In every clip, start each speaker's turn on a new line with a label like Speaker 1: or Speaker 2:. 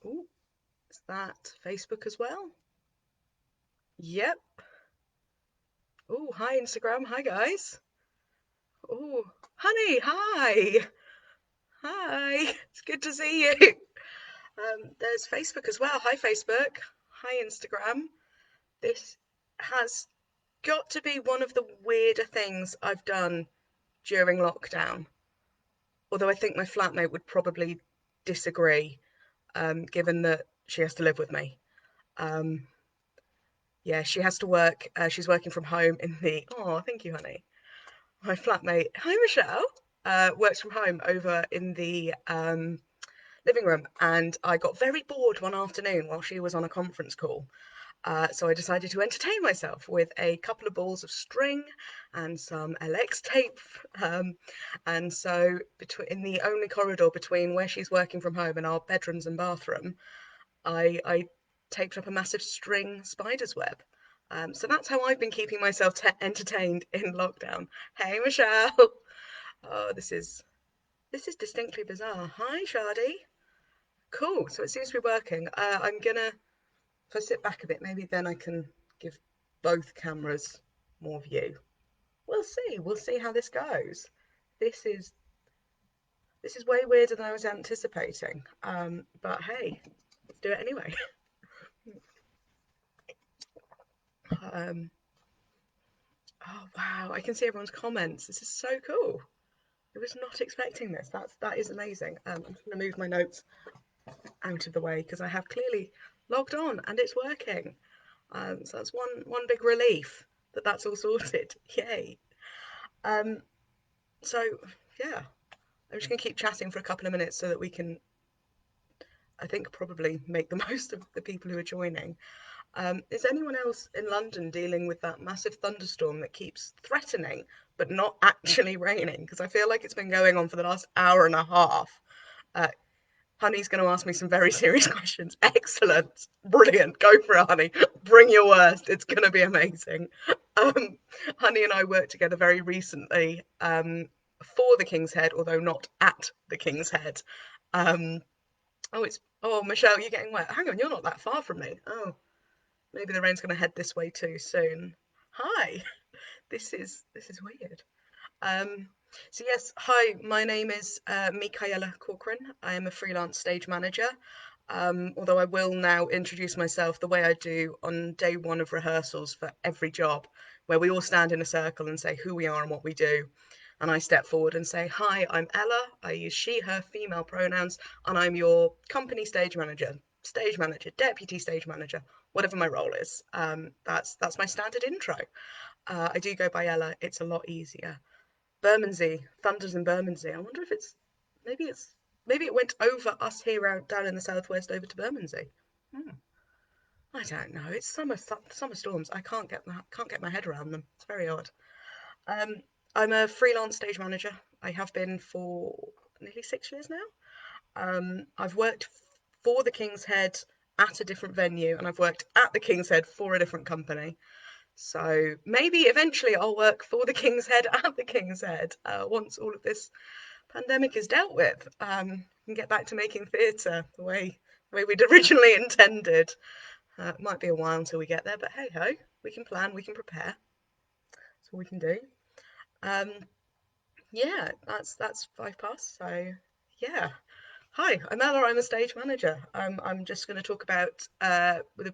Speaker 1: Oh, is that Facebook as well? Yep. Oh, hi Instagram. Hi guys. Oh, honey, hi. Hi. It's good to see you. There's Facebook as well. Hi Facebook. Hi Instagram. This has got to be one of the weirder things I've done during lockdown. Although I think my flatmate would probably disagree, given that she has to live with me. Um, yeah, she has to work. She's working from home in the. Oh, thank you, honey. My flatmate, hi Michelle, works from home over in the living room, and I got very bored one afternoon while she was on a conference call. So I decided to entertain myself with a couple of balls of string and some LX tape. Um, and so, in the only corridor between where she's working from home and our bedrooms and bathroom, I taped up a massive string spider's web. So that's how I've been keeping myself entertained in lockdown. Hey, Michelle. Oh, this is distinctly bizarre. Hi, Shardy. Cool. So it seems to be working. I'm gonna, if I sit back a bit, maybe then I can give both cameras more view. We'll see. We'll see how this goes. This is this is way weirder than I was anticipating. But hey, let's do it anyway. Um, oh wow, I can see everyone's comments. This is so cool. I was not expecting this. That is amazing. I'm just going to move my notes out of the way because I have clearly logged on and it's working. So that's one big relief that that's all sorted. Yay. Um, so yeah, I'm just going to keep chatting for a couple of minutes so that we can, I think, probably make the most of the people who are joining. Is anyone else in London dealing with that massive thunderstorm that keeps threatening but not actually raining? Because I feel like it's been going on for the last hour and a half. Uh, Honey's going to ask me some very serious questions. Excellent. Brilliant. Go for it, Honey. Bring your worst. It's going to be amazing. Um, Honey and I worked together very recently for the King's Head, although not at the King's Head. Um, oh, Michelle, you're getting wet. Hang on, you're not that far from me. Oh, maybe the rain's going to head this way too soon. Hi. This is weird. Um, so yes, hi, my name is Micaëla Corcoran. I am a freelance stage manager. Although I will now introduce myself the way I do on day one of rehearsals for every job, where we all stand in a circle and say who we are and what we do. And I step forward and say, hi, I'm Ella. I use she, her, female pronouns, and I'm your company stage manager, deputy stage manager, whatever my role is. That's my standard intro. I do go by Ella. It's a lot easier. Bermondsey, Thunders in Bermondsey. I wonder if maybe it went over us here out down in the southwest over to Bermondsey. Hmm. I don't know. It's summer storms. I can't get my head around them. It's very odd. Um, I'm a freelance stage manager. I have been for nearly 6 years now. I've worked for the King's Head at a different venue, and I've worked at the King's Head for a different company. So maybe eventually I'll work for the King's Head at the King's Head once all of this pandemic is dealt with, and get back to making theatre the way we'd originally intended. It might be a while until we get there, but hey ho, we can plan, we can prepare. That's all we can do. Um, yeah, that's five past. So yeah, hi, I'm Ella. I'm a stage manager. I'm just going to talk about the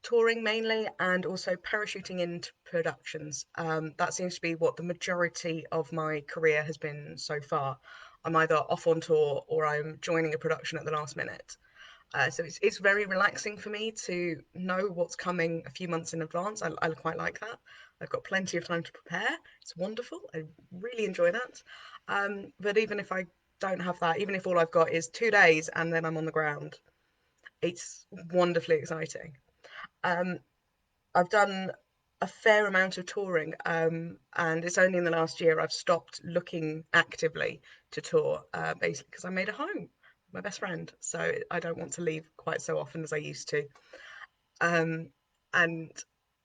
Speaker 1: touring mainly and also parachuting into productions. That seems to be what the majority of my career has been so far. I'm either off on tour or I'm joining a production at the last minute. So it's very relaxing for me to know what's coming a few months in advance. I quite like that. I've got plenty of time to prepare. It's wonderful. I really enjoy that. But even if I don't have that, even if all I've got is 2 days and then I'm on the ground, it's wonderfully exciting. Um, I've done a fair amount of touring, and it's only in the last year I've stopped looking actively to tour, basically because I made a home with my best friend, so I don't want to leave quite so often as I used to. Um, and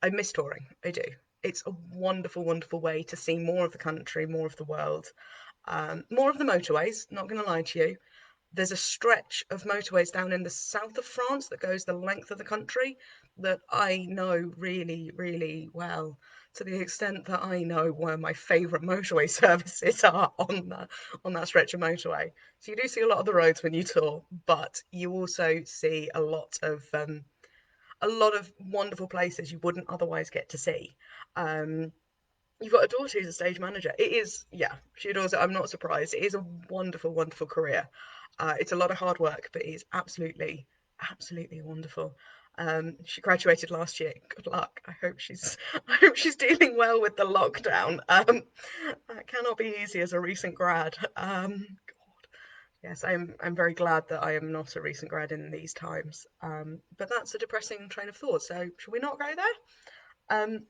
Speaker 1: I miss touring. I do. It's a wonderful, wonderful way to see more of the country, more of the world, more of the motorways. Not going to lie to you. there's a stretch of motorways down in the south of France that goes the length of the country that I know really, really well, to the extent that I know where my favourite motorway services are on that stretch of motorway. So you do see a lot of the roads when you tour, but you also see a lot of wonderful places you wouldn't otherwise get to see. Um, You've got a daughter who's a stage manager. It is, yeah, she adores it. I'm not surprised. It is a wonderful, wonderful career. It's a lot of hard work, but it is absolutely, absolutely wonderful. She graduated last year. Good luck. I hope she's dealing well with the lockdown. That cannot be easy as a recent grad. Yes, I'm very glad that I am not a recent grad in these times. But that's a depressing train of thought. So should we not go there? Um,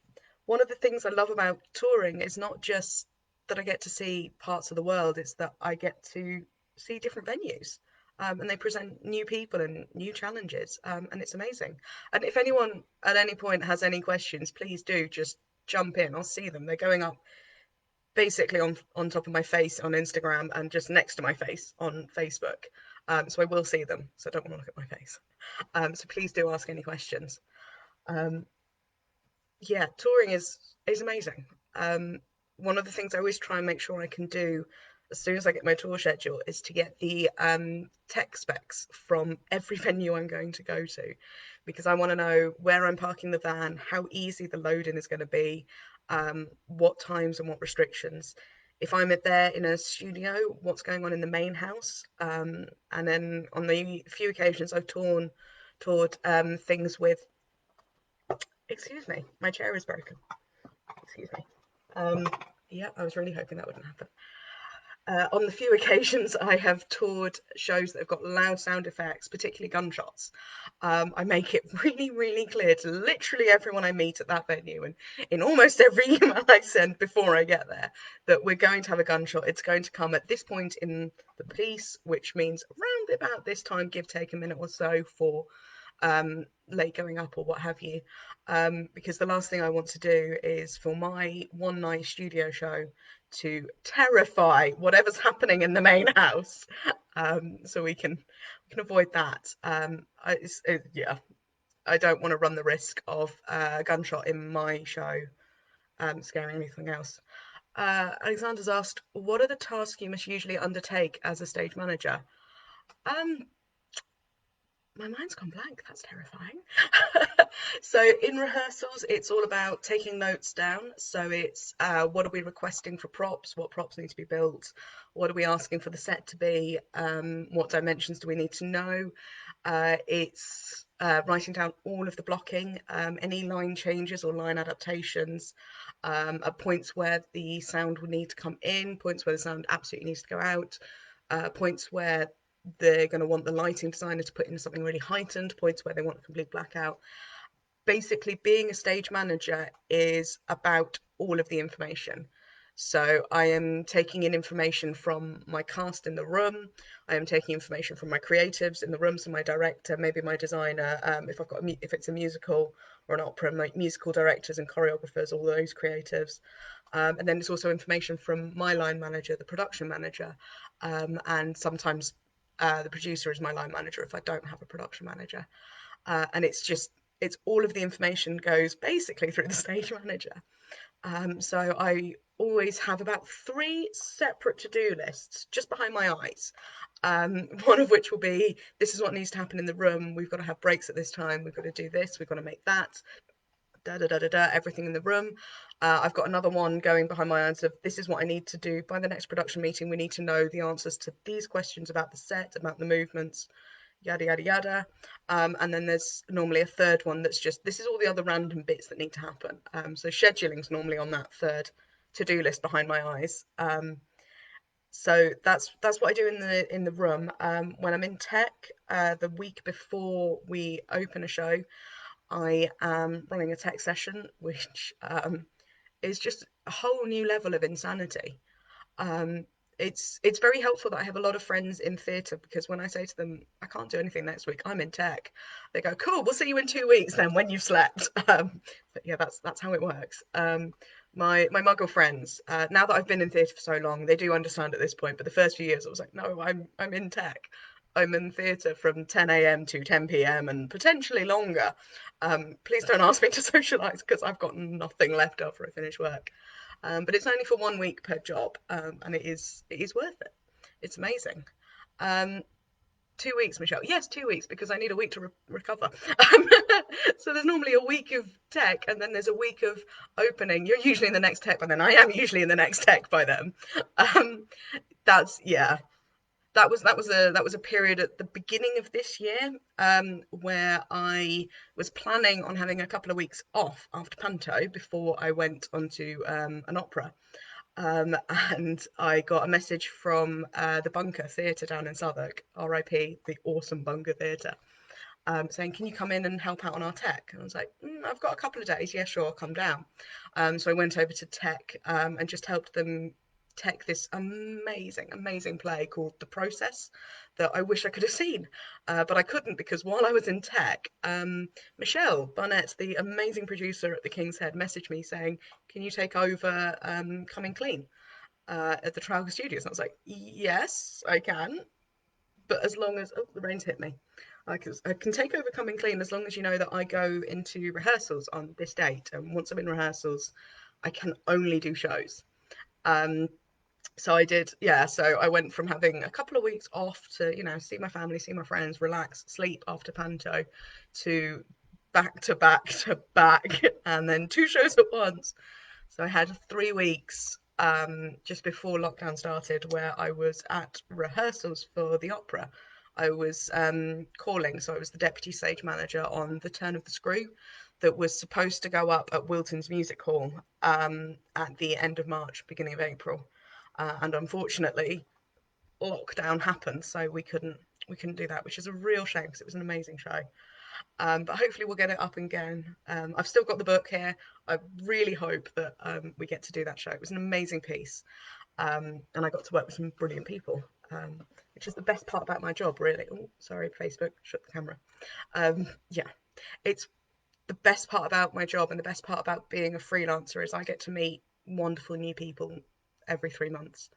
Speaker 1: One of the things I love about touring is not just that I get to see parts of the world, it's that I get to see different venues. And they present new people and new challenges, and it's amazing. And if anyone at any point has any questions, please do just jump in. I'll see them. They're going up basically on top of my face on Instagram and just next to my face on Facebook. So I will see them. So I don't want to look at my face. So please do ask any questions. Um, yeah, touring is amazing. Um, One of the things I always try and make sure I can do as soon as I get my tour schedule is to get the tech specs from every venue I'm going to go to, because I want to know where I'm parking the van, how easy the loading is going to be, what times and what restrictions. If I'm there in a studio, what's going on in the main house, and then on the few occasions I've toured things with. Excuse me, my chair is broken. Excuse me. Um, yeah, I was really hoping that wouldn't happen. On the few occasions I have toured shows that have got loud sound effects, particularly gunshots, I make it really, really clear to literally everyone I meet at that venue and in almost every email I send before I get there that we're going to have a gunshot. It's going to come at this point in the piece, which means around about this time, give take a minute or so for late going up or what have you. Because the last thing I want to do is for my one night studio show to terrify whatever's happening in the main house. So we can avoid that. Yeah, I don't want to run the risk of a gunshot in my show scaring anything else. Alexander's asked, what are the tasks you must usually undertake as a stage manager? Um, my mind's gone blank. That's terrifying. So in rehearsals, it's all about taking notes down. So it's what are we requesting for props? What props need to be built? What are we asking for the set to be? What dimensions do we need to know? It's writing down all of the blocking, any line changes or line adaptations, at points where the sound will need to come in, points where the sound absolutely needs to go out, points where they're going to want the lighting designer to put in something really heightened, points where they want a complete blackout. Basically, being a stage manager is about all of the information. So I am taking in information from my cast in the room. I am taking information from my creatives in the room, so my director, maybe my designer. If it's a musical or an opera, my musical directors and choreographers, all those creatives. And then it's also information from my line manager, the production manager, and sometimes the producer is my line manager if I don't have a production manager. And it's all of the information goes basically through the stage manager. So I always have about 3 separate to-do lists just behind my eyes. One of which will be, this is what needs to happen in the room. We've got to have breaks at this time. We've got to do this. We've got to make that. Da da da da da. Everything in the room. I've got another one going behind my eyes of, this is what I need to do by the next production meeting. We need to know the answers to these questions about the set, about the movements, yada yada yada. And then there's normally a third one that's just, this is all the other random bits that need to happen. So scheduling's normally on that third to-do list behind my eyes. So that's what I do in the room. When I'm in tech, the week before we open a show, I am running a tech session, which is just a whole new level of insanity. Um, it's very helpful that I have a lot of friends in theatre, because when I say to them, I can't do anything next week, I'm in tech, they go, cool, we'll see you in 2 weeks then when you've slept. But yeah, that's how it works. My Muggle friends, now that I've been in theatre for so long, they do understand at this point. But the first few years, I was like, no, I'm in tech. I'm in theatre from 10 a.m. to 10 p.m. and potentially longer. Please don't ask me to socialise because I've got nothing left after I finish work. But it's only for 1 week per job, and it is worth it. It's amazing. Um, 2 weeks, Michelle. Yes, 2 weeks because I need a week to recover. So there's normally a week of tech, and then there's a week of opening. You're usually in the next tech by then. I am usually in the next tech by then. Um, that's yeah. That was a period at the beginning of this year, where I was planning on having a couple of weeks off after Panto before I went onto an opera. And I got a message from the Bunker Theatre down in Southwark, RIP, the awesome Bunker Theatre, saying, "Can you come in and help out on our tech?" And I was like, "I've got a couple of days. Yeah, sure, I'll come down." So I went over to tech, and just helped them tech this amazing, amazing play called The Process that I wish I could have seen, but I couldn't because while I was in tech, Michelle Barnett, the amazing producer at the King's Head, messaged me saying, "Can you take over Coming Clean at the Trafalgar Studios?" And I was like, "Yes, I can, but as long as the rain's hit me. I can take over Coming Clean as long as you know that I go into rehearsals on this date, and once I'm in rehearsals, I can only do shows." Um, so I did, yeah. So I went from having a couple of weeks off to, see my family, see my friends, relax, sleep after Panto, to back to back to back, and then two shows at once. So I had 3 weeks just before lockdown started where I was at rehearsals for the opera. I was calling, so I was the deputy stage manager on The Turn of the Screw that was supposed to go up at Wilton's Music Hall at the end of March, beginning of April. And unfortunately, lockdown happened, so we couldn't do that, which is a real shame because it was an amazing show. But hopefully we'll get it up again. I've still got the book here. I really hope that we get to do that show. It was an amazing piece, and I got to work with some brilliant people, which is the best part about my job, really. Oh, sorry, Facebook, shut the camera. Yeah, it's the best part about my job, and the best part about being a freelancer is I get to meet wonderful new people every 3 months.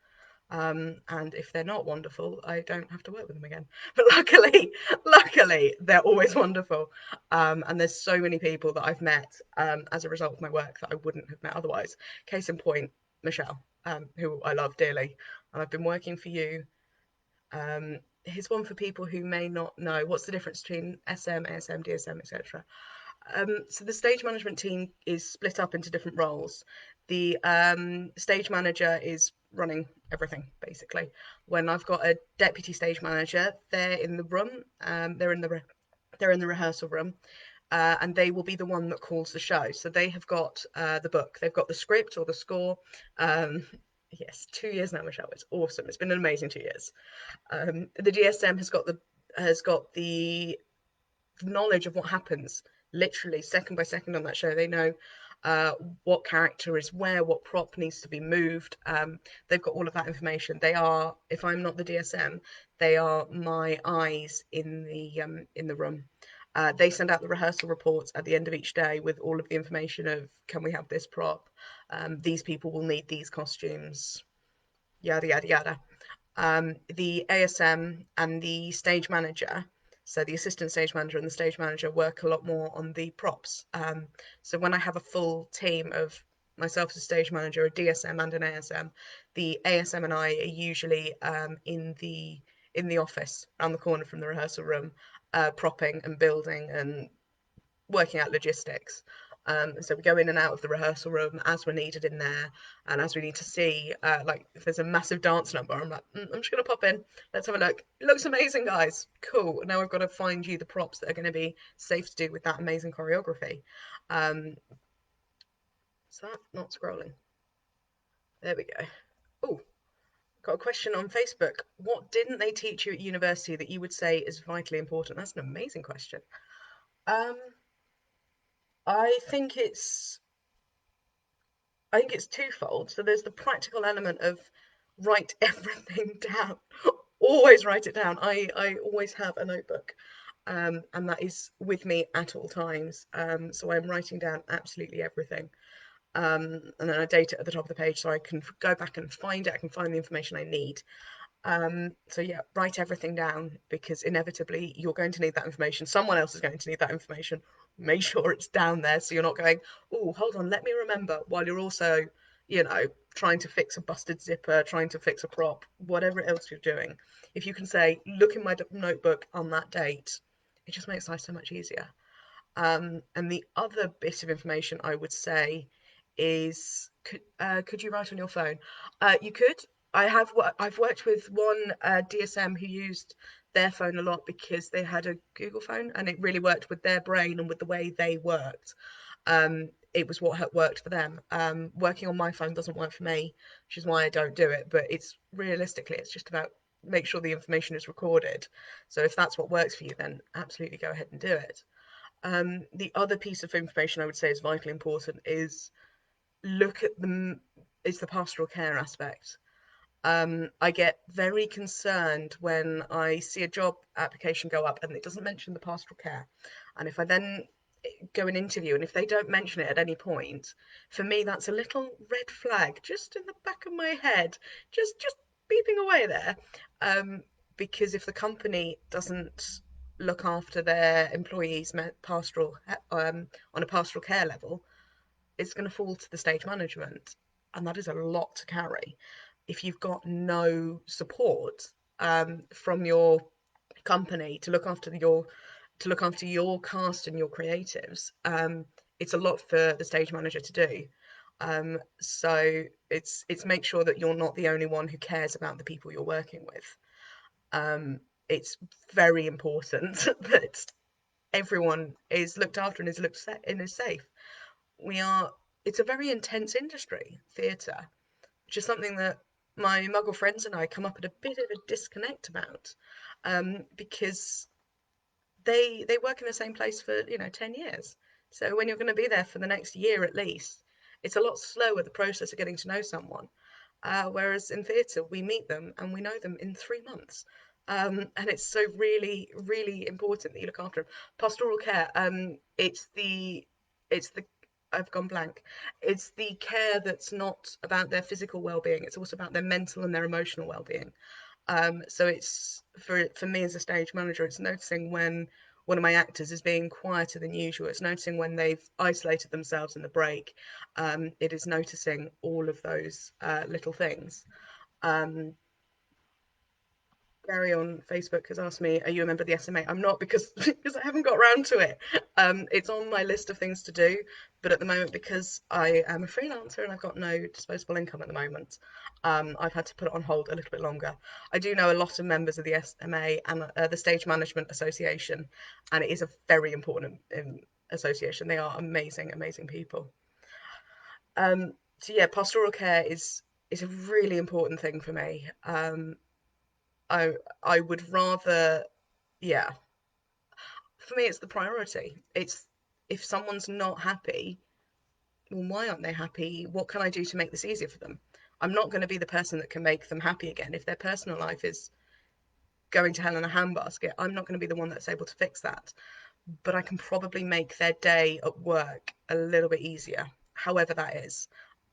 Speaker 1: And if they're not wonderful, I don't have to work with them again. But luckily, they're always wonderful. And there's so many people that I've met as a result of my work that I wouldn't have met otherwise. Case in point, Michelle, who I love dearly, and I've been working for you. Here's one for people who may not know what's the difference between SM, ASM, DSM, etc. So the stage management team is split up into different roles. The stage manager is running everything basically. When I've got a deputy stage manager, they're in the room. They're in the rehearsal room, and they will be the one that calls the show. So they have got the book, they've got the script or the score. Yes, 2 years now, Michelle. It's awesome. It's been an amazing 2 years. The DSM has got the knowledge of what happens literally second by second on that show. They know what character is where, what prop needs to be moved. They've got all of that information. They are, if I'm not the DSM, they are my eyes in the room. They send out the rehearsal reports at the end of each day with all of the information of, can we have this prop? These people will need these costumes, yada yada yada. The ASM and the stage manager, so the assistant stage manager and the stage manager, work a lot more on the props. So when I have a full team of myself as a stage manager, a DSM and an ASM, the ASM and I are usually in the office around the corner from the rehearsal room, propping and building and working out logistics. So we go in and out of the rehearsal room as we're needed in there, and as we need to see, like if there's a massive dance number, I'm like, I'm just gonna pop in. Let's have a look. It looks amazing, guys. Cool. Now I've got to find you the props that are going to be safe to do with that amazing choreography. Is that not scrolling? There we go. Oh, got a question on Facebook. What didn't they teach you at university that you would say is vitally important? That's an amazing question. Um, I think it's I think it's twofold. So there's the practical element of write everything down. Always write it down. I always have a notebook, and that is with me at all times. So I'm writing down absolutely everything. And then I date it at the top of the page so I can go back and find it. I can find the information I need. So yeah, write everything down because inevitably you're going to need that information. Someone else is going to need that information. Make sure it's down there so you're not going, oh, hold on, let me remember, while you're also, you know, trying to fix a busted zipper, trying to fix a prop, whatever else you're doing. If you can say, look in my notebook on that date, it just makes life so much easier. And the other bit of information I would say is, could you write on your phone? You could. I've worked with one DSM who used their phone a lot because they had a Google phone and it really worked with their brain and with the way they worked. It was what worked for them. Working on my phone doesn't work for me, which is why I don't do it. But it's realistically, it's just about make sure the information is recorded. So if that's what works for you, then absolutely go ahead and do it. The other piece of information I would say is vitally important is look at the pastoral care aspect. I get very concerned when I see a job application go up and it doesn't mention the pastoral care. And if I then go and interview and if they don't mention it at any point, for me that's a little red flag just in the back of my head, just beeping away there. Um, because if the company doesn't look after their employees pastoral on a pastoral care level, it's going to fall to the stage management, and that is a lot to carry. If you've got no support from your company to look after your cast and your creatives, it's a lot for the stage manager to do. So it's make sure that you're not the only one who cares about the people you're working with. It's very important that everyone is looked after and is looked and is safe. We are It's a very intense industry, theatre, which is something that my muggle friends and I come up at a bit of a disconnect about, because they work in the same place for 10 years. So when you're going to be there for the next year at least, it's a lot slower, the process of getting to know someone. Whereas in theatre we meet them and we know them in 3 months. And it's so really really important that you look after them. Pastoral care, it's the I've gone blank. It's the care that's not about their physical well-being, it's also about their mental and their emotional well-being. So it's for me as a stage manager, it's noticing when one of my actors is being quieter than usual. It's noticing when they've isolated themselves in the break. It is noticing all of those little things. Um, Gary on Facebook has asked me, "Are you a member of the SMA?" I'm not because because I haven't got around to it. It's on my list of things to do, but at the moment, because I am a freelancer and I've got no disposable income at the moment, I've had to put it on hold a little bit longer. I do know a lot of members of the SMA and the Stage Management Association, and it is a very important association. They are amazing, amazing people. So yeah, pastoral care is a really important thing for me. I I would rather, yeah, for me it's the priority. It's if someone's not happy, well, why aren't they happy? What can I do to make this easier for them? I'm not going to be the person that can make them happy again. If their personal life is going to hell in a handbasket, I'm not going to be the one that's able to fix that. But I can probably make their day at work a little bit easier, however that is.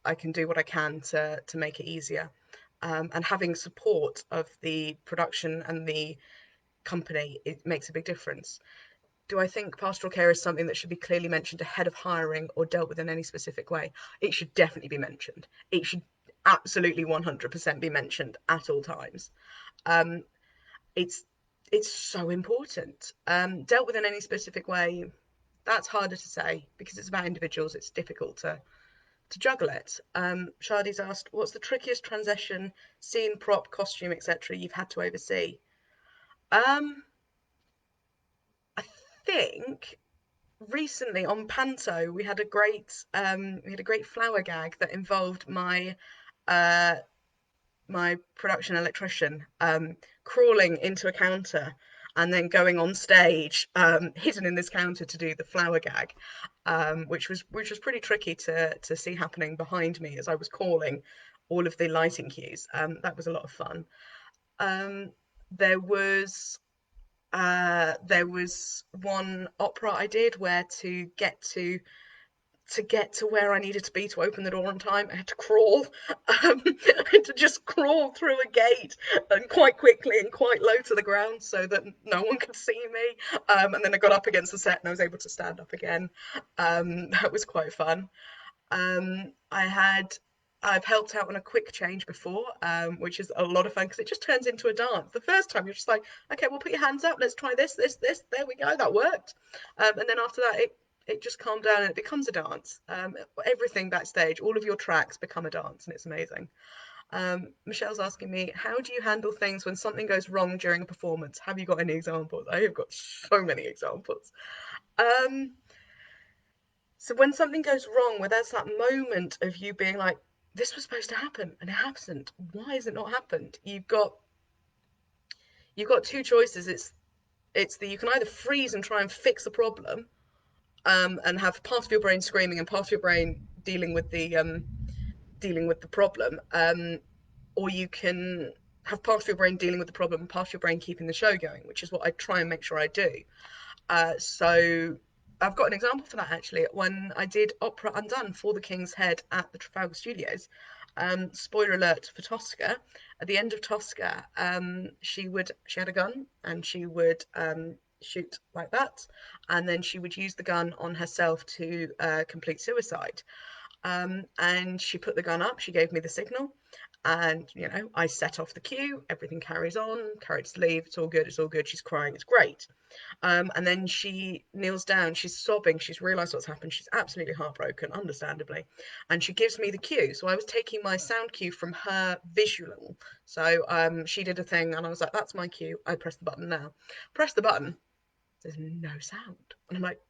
Speaker 1: I can do what I can to make it easier. And having support of the production and the company, it makes a big difference. Do I think pastoral care is something that should be clearly mentioned ahead of hiring or dealt with in any specific way? It should definitely be mentioned. It should absolutely 100% be mentioned at all times. Um, it's it's so important. Dealt with in any specific way, that's harder to say because it's about individuals. It's difficult to juggle it. Shardy's asked, "What's the trickiest transition, scene, prop, costume, etc. you've had to oversee?" Um, I think recently on Panto we had a great flower gag that involved uh, my production electrician crawling into a counter and then going on stage, hidden in this counter to do the flower gag, which was pretty tricky to see happening behind me as I was calling all of the lighting cues. That was a lot of fun. Um, there was there was one opera I did where to get to to get to where I needed to be to open the door on time, I had to crawl. I had to just crawl through a gate and quite quickly and quite low to the ground so that no one could see me. And then I got up against the set and I was able to stand up again. That was quite fun. Um, I had I've helped out on a quick change before, which is a lot of fun because it just turns into a dance. The first time you're just like, okay, well, put your hands up. Let's try this, this, this. There we go. That worked. And then after that, it just calmed down and it becomes a dance. Everything backstage, all of your tracks become a dance, and it's amazing. Michelle's asking me, how do you handle things when something goes wrong during a performance? Have you got any examples? I have got so many examples. Um, so when something goes wrong, where there's that moment of you being like, this was supposed to happen and it hasn't. Why has it not happened? You've got two choices. It's that you can either freeze and try and fix the problem, and have part of your brain screaming and part of your brain dealing with the problem, or you can have part of your brain dealing with the problem and part of your brain keeping the show going, which is what I try and make sure I do. So I've got an example for that actually. When I did Opera Undone for the King's Head at the Trafalgar Studios, spoiler alert for Tosca. At the end of Tosca, she had a gun and she would shoot like that, and then she would use the gun on herself to complete suicide. And she put the gun up. She gave me the signal, and I set off the cue. Everything carries on. Characters leave. It's all good. It's all good. She's crying. It's great. And then she kneels down, she's sobbing, she's realised what's happened, she's absolutely heartbroken, understandably. And she gives me the cue. So I was taking my sound cue from her visual. So she did a thing and I was like, that's my cue. I press the button now. Press the button, there's no sound. And I'm like,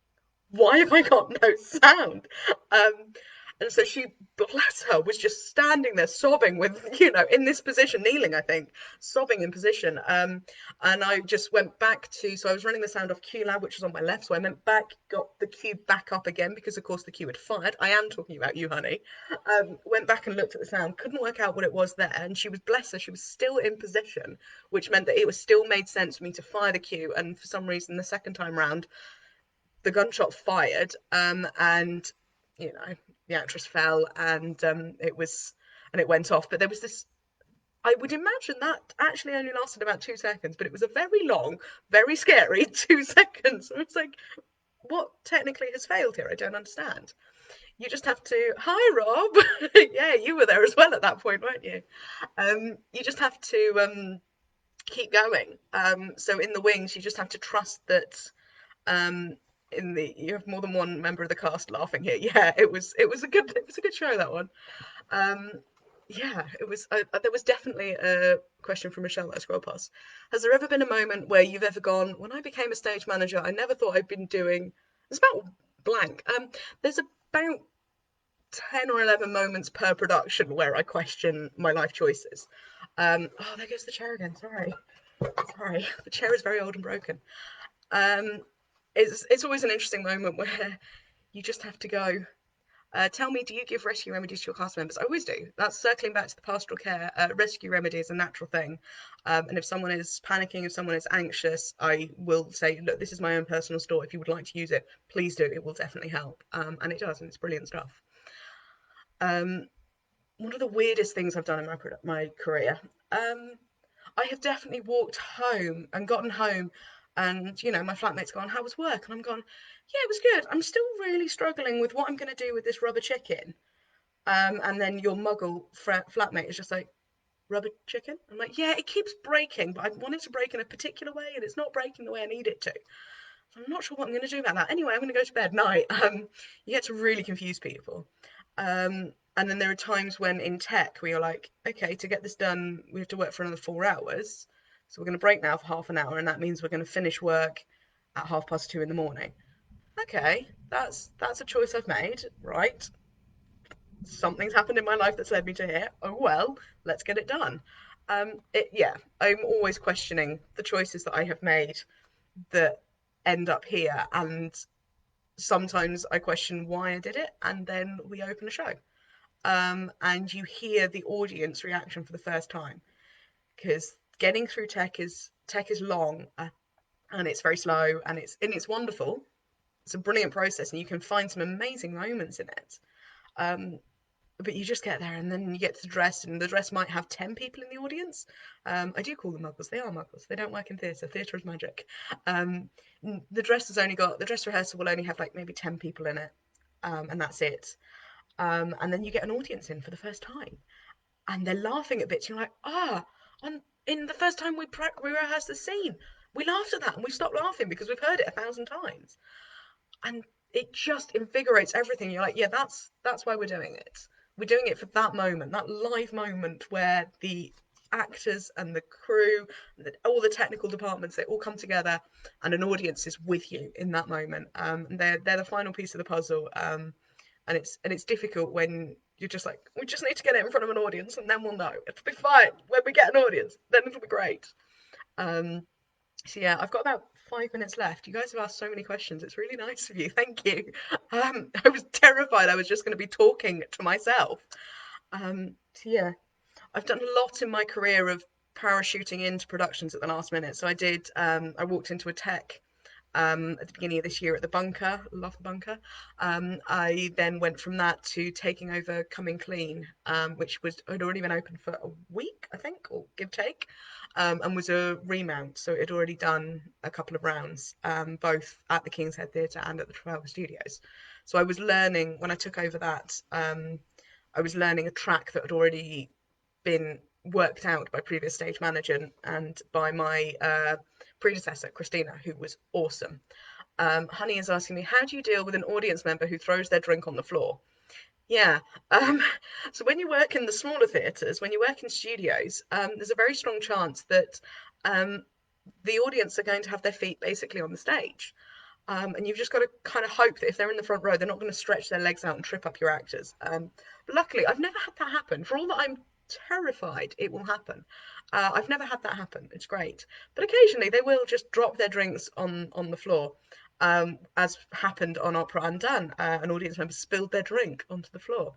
Speaker 1: why have I got no sound? Um, and so she, bless her, was just standing there sobbing with, in this position, kneeling, I think, sobbing in position. And I just went back so I was running the sound off Q Lab, which was on my left. So I went back, got the cue back up again because, of course, the cue had fired. I am talking about you, honey. Went back and looked at the sound, couldn't work out what it was there. And she was, bless her, she was still in position, which meant that it was still made sense for me to fire the cue. And for some reason, the second time round, the gunshot fired, and the actress fell, and it went off. But there was this. I would imagine that actually only lasted about 2 seconds, but it was a very long, very scary 2 seconds. And it's like, what technically has failed here? I don't understand. You just have to. Hi, Rob. Yeah, you were there as well at that point, weren't you? You just have to keep going. So in the wings, you just have to trust that um, you have more than one member of the cast laughing here. Yeah, it was a good show, that one. Um, yeah, it was. There was definitely a question from Michelle that I scrolled past. Has there ever been a moment where you've ever gone, when I became a stage manager, I never thought I'd been doing. It's about blank. There's about 10 or 11 moments per production where I question my life choices. Oh, there goes the chair again. Sorry, the chair is very old and broken. Um, it's always an interesting moment where you just have to go. Tell me, do you give rescue remedies to your cast members? I always do. That's circling back to the pastoral care. Rescue remedy is a natural thing. And if someone is panicking, if someone is anxious, I will say, look, this is my own personal store. If you would like to use it, please do. It will definitely help. And it does, and it's brilliant stuff. Um, one of the weirdest things I've done in my career. I have definitely walked home and gotten home, and my flatmate's gone, how was work? And I'm gone, yeah, it was good. I'm still really struggling with what I'm going to do with this rubber chicken. And then your muggle flatmate is just like, rubber chicken? I'm like, yeah, it keeps breaking, but I want it to break in a particular way, and it's not breaking the way I need it to. So I'm not sure what I'm going to do about that. Anyway, I'm going to go to bed. Night. You get to really confuse people. And then there are times when in tech where you're like, okay, to get this done, we have to work for another 4 hours. So we're going to break now for half an hour, and that means we're going to finish work at 2:30 in the morning. Okay, that's a choice I've made, right? Something's happened in my life that's led me to here. Oh well, let's get it done. Yeah, I'm always questioning the choices that I have made that end up here, and sometimes I question why I did it, and then we open a show. And you hear the audience reaction for the first time, because getting through tech is long, and it's very slow, and it's wonderful. it's a brilliant process, and you can find some amazing moments in it. Um, but you just get there, and then you get to the dress, and the dress might have 10 people in the audience. I do call them muggles. They are muggles. They don't work in theatre. Theatre is magic. Um, the dress rehearsal will only have like maybe 10 people in it, and that's it. And then you get an audience in for the first time, and they're laughing at bits. You're like, on in the first time we rehearsed the scene, we laughed at that, and we stopped laughing because we've heard it 1,000 times, and it just invigorates everything. You're like, yeah, that's why we're doing it. We're doing it for that moment, that live moment where the actors and the crew, all the technical departments, they all come together, and an audience is with you in that moment. And they're the final piece of the puzzle. And it's difficult when you're just like, we just need to get it in front of an audience, and then we'll know. It'll be fine when we get an audience. Then it'll be great. Um, so yeah, I've got about 5 minutes left. You guys have asked so many questions. It's really nice of you. Thank you. I was terrified I was just going to be talking to myself. So yeah, I've done a lot in my career of parachuting into productions at the last minute. So I did. I walked into a tech at the beginning of this year at the bunker. Love the bunker. I then went from that to taking over Coming Clean, which had already been open for a week, I think, or give take, and was a remount. So it had already done a couple of rounds, both at the King's Head Theatre and at the Trafalgar Studios. So I was learning when I took over that. I was learning a track that had already been worked out by previous stage management and by my predecessor, Christina, who was awesome. Honey is asking me, how do you deal with an audience member who throws their drink on the floor? Yeah. Um, so when you work in the smaller theatres, when you work in studios, there's a very strong chance that um, the audience are going to have their feet basically on the stage. And you've just got to kind of hope that if they're in the front row, they're not going to stretch their legs out and trip up your actors. But luckily, I've never had that happen. For all that I'm terrified it will happen, I've never had that happen. It's great. But occasionally they will just drop their drinks on the floor, as happened on Opera Undone. An audience member spilled their drink onto the floor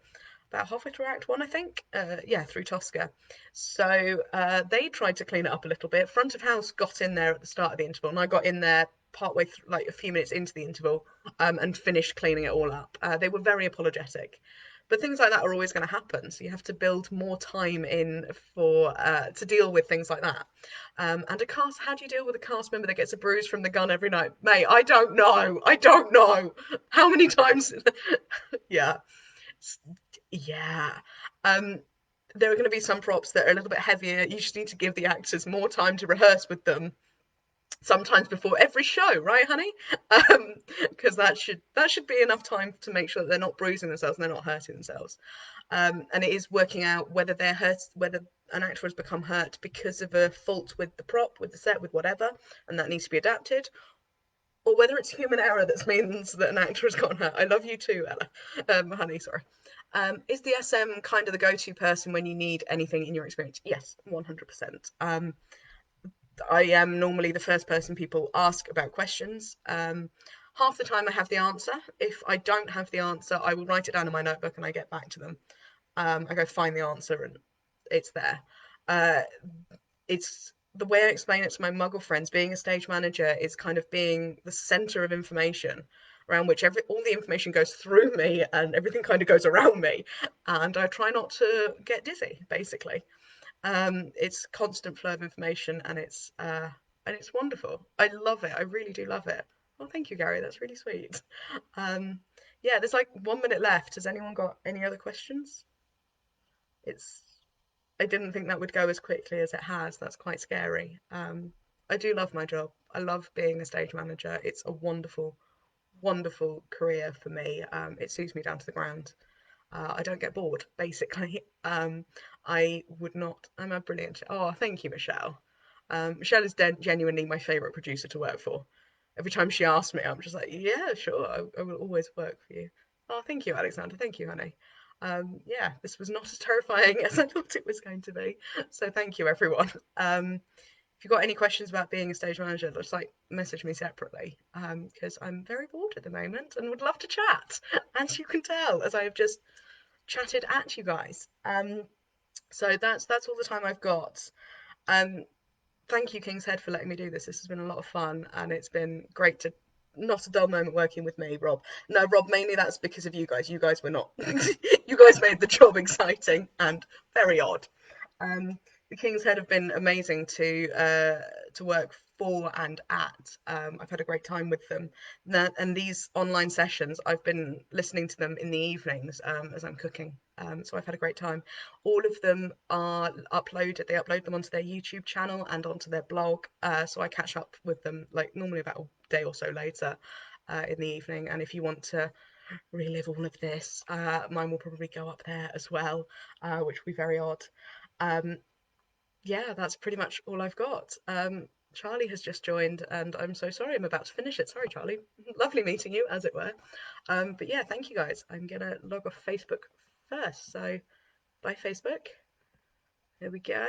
Speaker 1: about halfway through Act One, I think. Yeah, through Tosca. So they tried to clean it up a little bit. Front of house got in there at the start of the interval, and I got in there partway through, like a few minutes into the interval, and finished cleaning it all up. They were very apologetic. But things like that are always going to happen, so you have to build more time in for to deal with things like that. And a cast, how do you deal with a cast member that gets a bruise from the gun every night? Mate, I don't know. I don't know how many times. Yeah, yeah. Um, there are going to be some props that are a little bit heavier. You just need to give the actors more time to rehearse with them. Sometimes before every show, right, honey? Because that should be enough time to make sure that they're not bruising themselves and they're not hurting themselves. And it is working out whether they're hurt, whether an actor has become hurt because of a fault with the prop, with the set, with whatever, and that needs to be adapted, or whether it's human error that means that an actor has gotten hurt. I love you too, Ella. Honey, sorry. Is the SM kind of the go-to person when you need anything in your experience? Yes, 100%. I am normally the first person people ask about questions. Half the time I have the answer. If I don't have the answer, I will write it down in my notebook and I get back to them. I go find the answer and it's there. Uh, it's the way I explain it to my muggle friends. Being a stage manager is kind of being the center of information around which all the information goes through me and everything kind of goes around me. And I try not to get dizzy, basically. It's constant flow of information, and it's wonderful. I love it. I really do love it. Well, thank you, Gary. That's really sweet. Um, yeah, there's like 1 minute left. Has anyone got any other questions? It's I didn't think that would go as quickly as it has. That's quite scary. I do love my job. I love being a stage manager. It's a wonderful, wonderful career for me. It suits me down to the ground. I don't get bored, basically. I would not. I'm a brilliant. Oh, thank you, Michelle. Michelle is genuinely my favourite producer to work for. Every time she asks me, I'm just like, yeah, sure, I will always work for you. Oh, thank you, Alexander. Thank you, honey. Yeah, this was not as terrifying as I thought it was going to be. So thank you, everyone. If you've got any questions about being a stage manager, just like message me separately, because I'm very bored at the moment and would love to chat, as you can tell, as I have just chatted at you guys. So that's all the time I've got. Um, Thank you, King's Head, for letting me do this. This has been a lot of fun, and it's been great to not a dull moment working with me, Rob. No, Rob, mainly that's because of you guys. You guys were not. You guys made the job exciting and very odd. The King's Head have been amazing to work for and at. I've had a great time with them. And these online sessions, I've been listening to them in the evenings as I'm cooking. So I've had a great time. All of them are uploaded. They upload them onto their YouTube channel and onto their blog. So I catch up with them like normally about a day or so later in the evening. And if you want to relive all of this, mine will probably go up there as well, which will be very odd. Um, yeah, that's pretty much all I've got. Charlie has just joined, and I'm so sorry I'm about to finish it. Sorry, Charlie. Lovely meeting you, as it were. But yeah, thank you guys. I'm gonna log off Facebook first. So, bye, Facebook. Here we go.